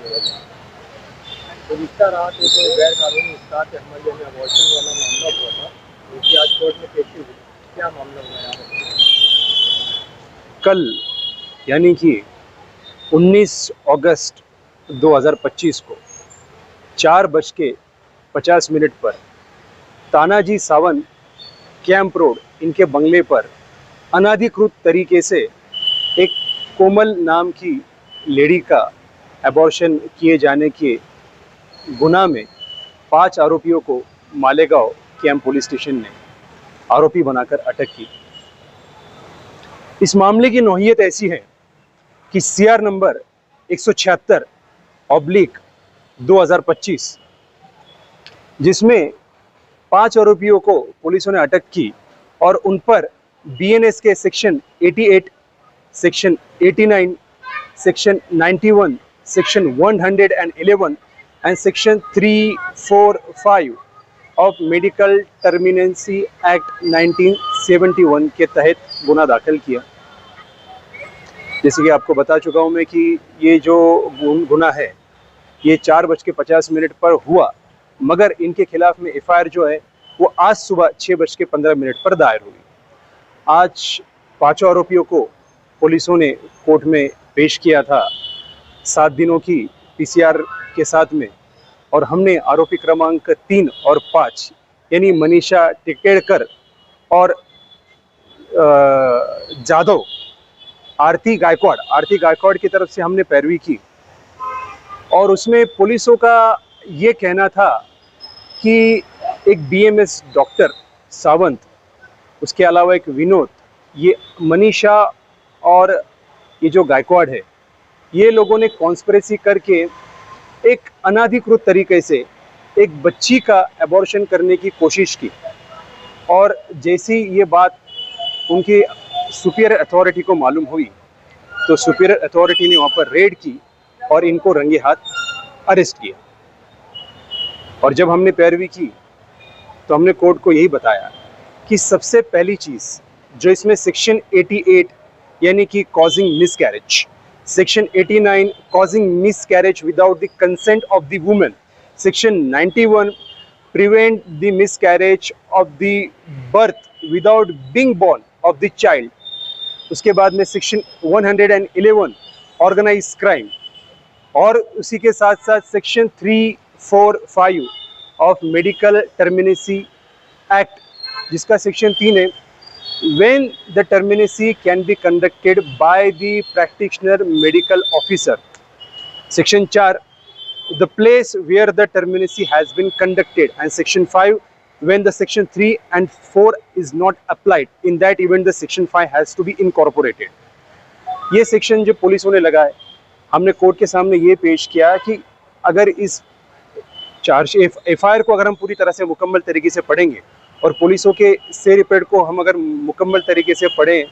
तो रिश्ता रहा तो गैर कानूनी स्टार्ट एमएलए में अबॉर्शन वाला मामला हुआ था, उसकी आज कोर्ट में पेशी हुई। क्या मामला हुआ यहाँ पर? कल यानी कि 19 अगस्त 2025 को 4:50 पर तानाजी सावंत कैंप रोड इनके बंगले पर अनाधिकृत तरीके से एक कोमल नाम की लेडी का एबॉर्शन किए जाने के गुनाह में 5 आरोपियों को मालेगांव कैंप पुलिस स्टेशन ने आरोपी बनाकर अटक की। इस मामले की नौहियत ऐसी है कि सीआर नंबर 176/2025 जिसमें 5 आरोपियों को पुलिस ने अटक की और उन पर बीएनएस के section 88, section 89, section 91, section 111 and section 345 of medical termination act 1971 के तहत गुना दाखिल किया। जैसे कि आपको बता चुका हूं मैं कि ये जो गुना है ये 4:50 पर हुआ, मगर इनके खिलाफ में एफआईआर जो है वो आज सुबह 6:15 पर दायर हुई। आज 5 आरोपियों को पुलिसों ने कोर्ट में पेश किया था 7 दिनों की पीसीआर के साथ में, और हमने आरोपी क्रमांक 3 और 5 यानी मनीषा टिकेड़कर और जादव आरती गायकवाड़ की तरफ से हमने पैरवी की। और उसमें पुलिसों का ये कहना था कि एक बीएमएस डॉक्टर सावंत, उसके अलावा एक विनोद, ये मनीषा और ये जो गायकवाड़ है, ये लोगों ने कॉन्स्पिरेसी करके एक अनाधिकृत तरीके से एक बच्ची का एबॉर्शन करने की कोशिश की। और जैसी ये बात उनकी सुपीरियर अथॉरिटी को मालूम हुई तो सुपीरियर अथॉरिटी ने वहाँ पर रेड की और इनको रंगे हाथ अरेस्ट किया। और जब हमने पैरवी की तो हमने कोर्ट को यही बताया कि सबसे पहली चीज़ जो इसमें सेक्शन 88 यानी कि causing miscarriage, section 89 causing miscarriage without the consent of the women, section 91 prevent the miscarriage of the birth without being born of the child, उसके बाद में सेक्शन 111 ऑर्गेनाइज क्राइम, और उसी के साथ साथ सेक्शन 345 ऑफ मेडिकल टर्मिनेसी एक्ट जिसका section 3 है, when the terminacy can be conducted by the practitioner medical officer, section 4 the place where the terminacy has been conducted, and section 5 when the section 3 and 4 is not applied, in that event the section 5 has to be incorporated। ये section जो पुलिसों ने लगाए, हमने court के सामने ये पेश किया कि अगर इस चार्ज एफआईआर को अगर हम पूरी तरह से मुकम्मल तरीके से पढ़ेंगे और पुलिसों के से रिपोर्ट को हम अगर मुकम्मल तरीके से पढ़ें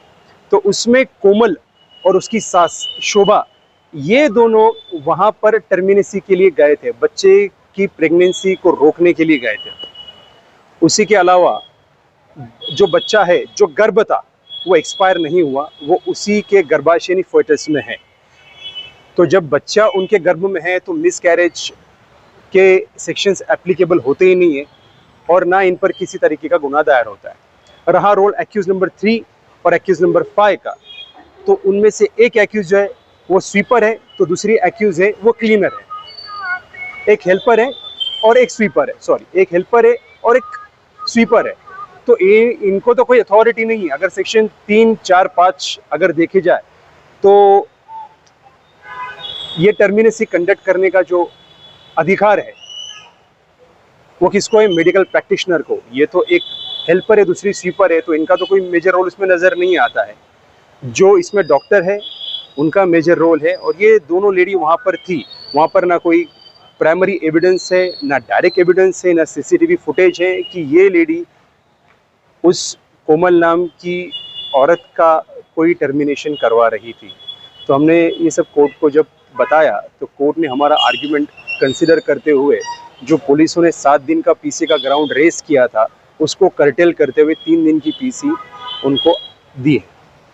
तो उसमें कोमल और उसकी सास शोभा, ये दोनों वहाँ पर टर्मिनेसी के लिए गए थे, बच्चे की प्रेगनेंसी को रोकने के लिए गए थे। उसी के अलावा जो बच्चा है, जो गर्भ था, वो एक्सपायर नहीं हुआ, वो उसी के गर्भाशय यानी फोएटस में है। तो जब बच्चा उनके गर्भ में है तो मिसकैरेज के सेक्शंस एप्लीकेबल होते ही नहीं है और ना इन पर किसी तरीके का गुनाह दायर होता है। रहा रोल एक्यूज नंबर 3 और एक्यूज नंबर 5 का, तो उनमें से एक एक्यूज जो है वो स्वीपर है, तो दूसरी एक्यूज है वो क्लीनर है। एक हेल्पर है और एक स्वीपर है, सॉरी एक हेल्पर है और एक स्वीपर है। तो ये इनको तो कोई अथॉरिटी नहीं है। अगर सेक्शन 3, 4, 5 अगर देखे जाए तो ये टर्मिनेसी कंडक्ट करने का जो अधिकार है वो किसको है? मेडिकल प्रैक्टिशनर को। ये तो एक हेल्पर है, दूसरी स्वीपर है, तो इनका तो कोई मेजर रोल इसमें नज़र नहीं आता है। जो इसमें डॉक्टर है उनका मेजर रोल है। और ये दोनों लेडी वहाँ पर थी, वहाँ पर ना कोई प्राइमरी एविडेंस है, ना डायरेक्ट एविडेंस है, ना सीसीटीवी फुटेज है कि ये लेडी उस कोमल नाम की औरत का कोई टर्मिनेशन करवा रही थी। तो हमने ये सब कोर्ट को जब बताया तो कोर्ट ने हमारा आर्ग्यूमेंट कंसिडर करते हुए जो पुलिसों ने 7 दिन का पीसी का ग्राउंड रेस किया था उसको कर्टेल करते हुए 3 दिन की पीसी उनको दी है।